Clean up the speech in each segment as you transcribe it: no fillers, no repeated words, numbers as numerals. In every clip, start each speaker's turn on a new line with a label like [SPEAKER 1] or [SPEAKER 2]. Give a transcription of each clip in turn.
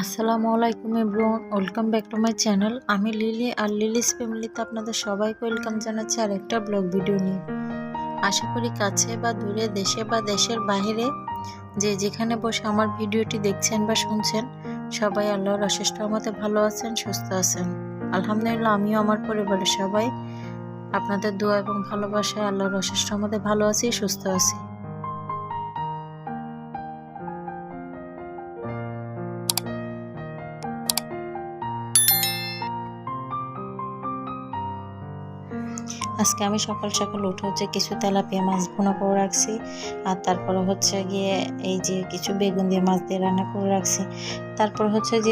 [SPEAKER 1] আসসালামু আলাইকুম everyone, welcome back to my channel. আমি লিলি আর লিলিস ফ্যামিলিতে আপনাদের সবাইকে ওয়েলকাম জানাচ্ছি আর একটা ব্লগ ভিডিও নিয়ে। আশা করি কাছে বা দূরে, দেশে বা দেশের বাইরে যে যেখানে বসে আমার ভিডিওটি দেখছেন বা শুনছেন, সবাই আল্লাহর অশেষ রহমতে ভালো আছেন, সুস্থ আছেন। আলহামদুলিল্লাহ, আমিও আমার পরিবারের সবাই আপনাদের দোয়া এবং ভালোবাসায় আল্লাহর অশেষ রহমতে ভালো আছি, সুস্থ আছি। আজকে আমি সকাল সকাল উঠে কিছু তেলাপিয়া মাছ ভুনা করে রাখছি, আর তারপরে গিয়ে এই যে কিছু বেগুন দিয়ে মাছ দিয়ে রান্না করে রাখছি। তারপর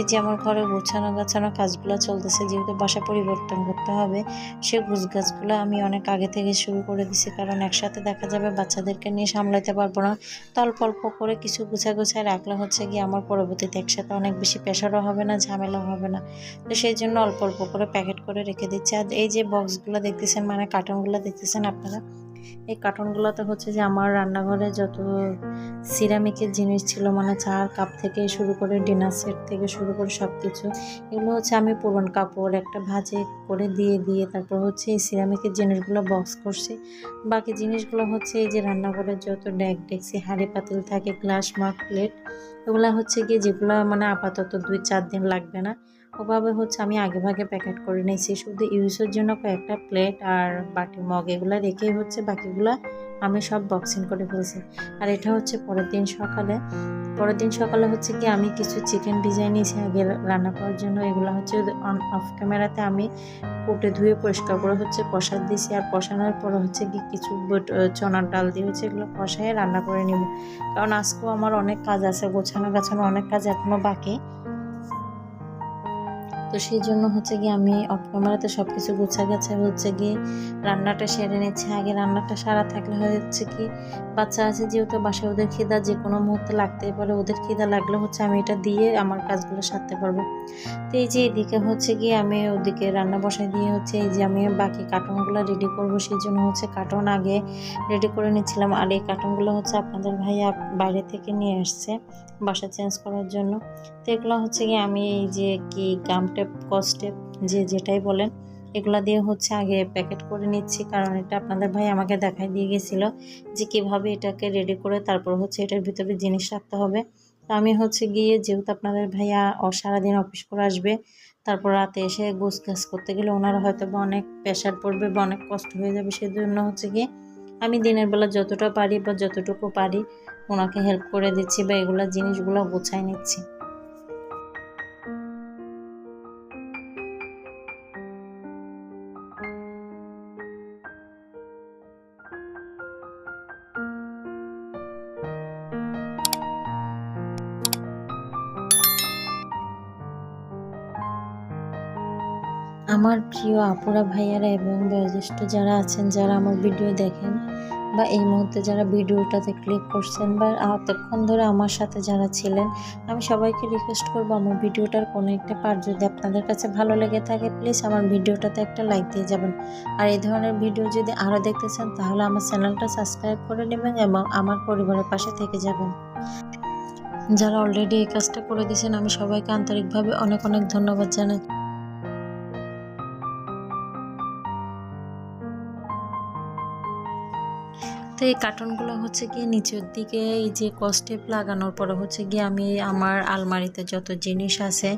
[SPEAKER 1] যে আমার ঘরে গোছানো গাছানো কাজগুলো চলতেছে, যেহেতু বাসা পরিবর্তন করতে হবে, সে গাছগুলো আমি অনেক আগে থেকে শুরু করে দিছি, কারণ একসাথে দেখা যাবে বাচ্চাদেরকে নিয়ে সামলাতে পারবো না। তো অল্প অল্প করে কিছু গুছায় রাখলে গিয়ে আমার পরবর্তীতে একসাথে অনেক বেশি প্রেশারও হবে না, ঝামেলাও হবে না। তো সেই জন্য অল্প অল্প করে প্যাকেট করে রেখে দিচ্ছি। আর এই যে বক্সগুলো দেখতেছেন, মানে কার্টনগুলো দেখতেছেন আপনারা, এই কার্টনগুলোতে যে আমার রান্নাঘরে যত সিরামিকের জিনিস ছিল, মানে চার কাপ থেকে শুরু করে ডিনার সেট থেকে শুরু করে সব কিছু, এগুলো আমি পুরন কাপড় একটা ভাঁজে করে দিয়ে তারপর এই সিরামিকের জিনিসগুলো বক্স করছি। বাকি জিনিসগুলো এই যে রান্নাঘরের যত ডেকসি হাঁড়ি পাতিল থাকে, গ্লাস মাগ প্লেট, এগুলো গিয়ে যেগুলো মানে আপাতত 2-4 দিন লাগবে না, ওভাবে আমি আগে ভাগে প্যাকেট করে নিয়েছি। শুধু ইউজের জন্য কয়েকটা প্লেট আর বাটি মগ এগুলো রেখেই বাকিগুলো আমি সব বক্সিং করে ফেলছি। আর এটা পরের দিন সকালে কি আমি কিছু চিকেন ভিজাই নিয়েছি আগে রান্না করার জন্য। এগুলো অফ ক্যামেরাতে আমি কুটে ধুয়ে পরিষ্কার করে কষা দিয়েছি। আর কষানোর পর কি কিছু চনার ডাল দিয়ে এগুলো কষায় রান্না করে নিব, কারণ আজকেও আমার অনেক কাজ আছে, গোছানো অনেক কাজ এখনো বাকি। তো সেই জন্য গিয়ে আমি অফ ক্যামেরাতে সব কিছু গাছা গিয়ে রান্নাটা সেরে নিচ্ছি। আগে রান্নাটা সারা থাকলে কি বাচ্চা আছে যেহেতু বাসায়, ওদের খিদা যে কোনো মুহূর্তে লাগতেই পারে, ওদের খিদা লাগলে আমি এটা দিয়ে আমার কাজগুলো সারতে পারবো। তো এই যে এদিকে গিয়ে আমি ওদিকে রান্না বসাই দিয়ে এই যে আমি বাকি কার্টনগুলো রেডি করবো, সেই জন্য কার্টন আগে রেডি করে নিচ্ছিলাম। আর এই কার্টনগুলো আপনাদের ভাইয়া বাইরে থেকে নিয়ে আসছে বাসা চেঞ্জ করার জন্য। তো এগুলো গিয়ে আমি এই যে কি গাম টেপ, কস্টেপ, যেটাই বলেন, এগুলা দিয়ে আগে প্যাকেট করে নিচ্ছি, কারণ এটা আপনাদের ভাই আমাকে দেখাই দিয়ে গেছিলো যে কিভাবে এটাকে রেডি করে তারপর এটার ভিতরে জিনিস রাখতে হবে। তো আমি গিয়ে যেহেতু আপনাদের ভাইয়া সারাদিন অফিস করে আসবে, তারপর রাতে এসে গোছগাছ করতে গেলে ওনারা হয়তো বা অনেক প্রেশার পড়বে বা অনেক কষ্ট হয়ে যাবে, সেই জন্য গিয়ে আমি দিনের বেলা যতটা পারি বা যতটুকু পারি ওনাকে হেল্প করে দিচ্ছি বা এগুলা জিনিসগুলো গোছায় নিচ্ছি। আমার প্রিয় আপুরা ভাইয়ারা এবং বয়োজ্যেষ্ঠ যারা আছেন, যারা আমার ভিডিও দেখেন বা এই মুহূর্তে যারা ভিডিওটাতে ক্লিক করছেন বা এতক্ষণ ধরে আমার সাথে যারা ছিলেন, আমি সবাইকে রিকোয়েস্ট করবো আমার ভিডিওটার কোনো একটা পার্ট যদি আপনাদের কাছে ভালো লেগে থাকে, প্লিজ আমার ভিডিওটাতে একটা লাইক দিয়ে যাবেন। আর এই ধরনের ভিডিও যদি আরও দেখতে চান তাহলে আমার চ্যানেলটা সাবস্ক্রাইব করে নেবেন এবং আমার পরিবারের পাশে থেকে যাবেন। যারা অলরেডি এই কাজটা করে দিয়েছেন, আমি সবাইকে আন্তরিকভাবে অনেক অনেক ধন্যবাদ জানাই। তো এই কার্টনগুলো গিয়ে নিচের দিকে এই যে কস্টেপ লাগানোর পরে গিয়ে আমি আমার আলমারিতে যত জিনিস আছে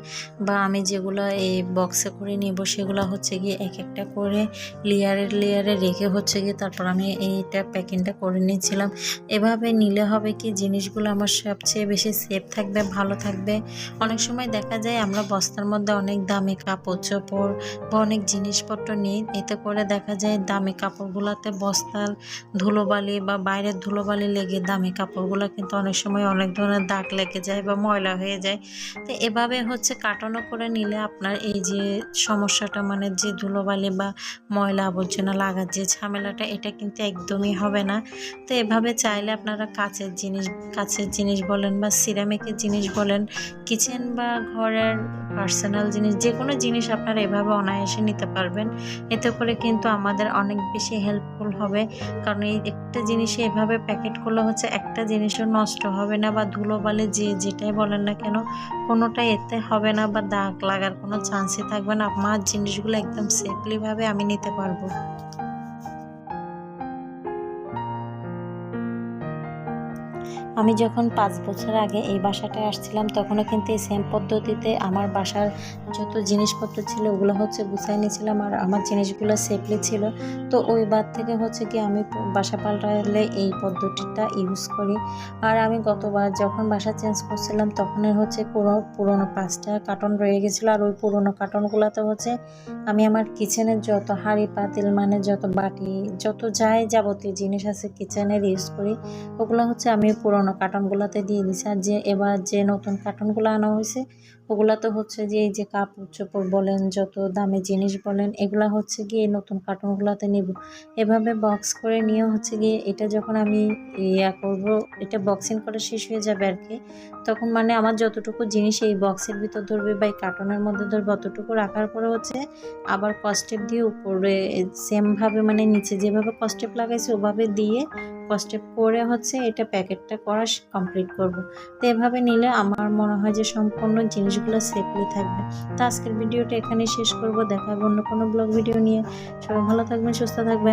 [SPEAKER 1] বা আমি যেগুলো এই বক্সে করে নিব, সেগুলো গিয়ে এক একটা করে লেয়ারে রেখে গিয়ে তারপর আমি এইটা প্যাকিংটা করে নিয়েছিলাম। এভাবে নিলে হবে কি জিনিসগুলো আমার সবচেয়ে বেশি সেফ থাকবে, ভালো থাকবে। অনেক সময় দেখা যায় আমরা বস্তার মধ্যে অনেক দামি কাপড় চোপড় বা অনেক জিনিসপত্র নিই, এতে করে দেখা যায় দামি কাপড়গুলোতে বস্তার ধুলোবালি বা বাইরের ধুলোবালি লেগে দামি কাপড়গুলো কিন্তু অনেক সময় অনেক ধরনের দাগ লেগে যায় বা ময়লা হয়ে যায়। তো এভাবে কার্টনও করে নিলে আপনার এই যে সমস্যাটা, মানে যে ধুলোবালি বা ময়লা আবর্জনা লাগার যে ঝামেলাটা, এটা কিন্তু একদমই হবে না। তো এভাবে চাইলে আপনারা কাচের জিনিস বলেন বা সিরামিকের জিনিস বলেন, কিচেন বা ঘরের পার্সোনাল জিনিস, যে কোনো জিনিস আপনারা এভাবে অনায়াসে নিতে পারবেন। এতে করে কিন্তু আমাদের অনেক বেশি হেল্পফুল হবে, কারণ এই একটা জিনিসে এভাবে প্যাকেট করলে হচ্ছে একটা জিনিসও নষ্ট হবে না, বা ধুলোবালি যে যেটাই বলেন না কেন কোনোটাই এতে হবে না, বা দাগ লাগার কোনো চান্সই থাকবে না। আমার জিনিসগুলো একদম সেফলিভাবে আমি নিতে পারবো। আমি যখন 5 বছর আগে এই বাসাটায় আসছিলাম তখনও কিন্তু এই সেম পদ্ধতিতে আমার বাসার যত জিনিসপত্র ছিল ওগুলো হচ্ছে গুছাই নিয়েছিলাম, আর আমার জিনিসগুলো সেফলি ছিল। তো ওই বার থেকে হচ্ছে কি আমি বাসা পাল্টালে এই পদ্ধতিটা ইউজ করি। আর আমি গতবার যখন বাসা চেঞ্জ করছিলাম তখনই হচ্ছে পুরোনো 5টা কার্টন রয়ে গেছিলো, আর ওই পুরোনো কার্টনগুলোতে হচ্ছে আমি আমার কিচেনের যত হাঁড়ি পাতিল মানে যত বাটি যত যাই যাবতীয় জিনিস আছে কিচেনের ইউজ করি, ওগুলো হচ্ছে আমি পুরোনো কার্টনগুলোতে দিয়ে দিছি। আর যে এবার যে নতুন কার্টনগুলো আনা হয়েছে ওগুলাতে হচ্ছে যে এই যে কাপড় চোপড় বলেন যত দামি জিনিস বলেন এগুলা হচ্ছে গিয়ে নতুন কার্টনগুলোতে নিব। এভাবে বক্স করে নিয়ে হচ্ছে গিয়ে এটা যখন আমি করব, এটা বক্সিং করা শেষ হয়ে যাবে আর কি, তখন মানে আমার যতটুকু জিনিস এই বক্সের ভিতর ধরবে বা এই কার্টনের মধ্যে ধরবে অতটুকু রাখার পরে হচ্ছে আবার কস্টেপ দিয়ে উপরে সেমভাবে মানে নিচে যেভাবে কস্টেপ লাগাইছে ওভাবে দিয়ে কস্টেপ করে হচ্ছে এটা প্যাকেটটা করা কমপ্লিট করব। তো এভাবে নিলে আমার মনে হয় যে সম্পূর্ণ জিনিসগুলো সেফলি থাকবে। তো আজকের ভিডিওটা এখানেই শেষ করব, দেখা হবে অন্য কোনো ব্লগ ভিডিও নিয়ে। সবাই ভালো থাকবেন, সুস্থ থাকবেন।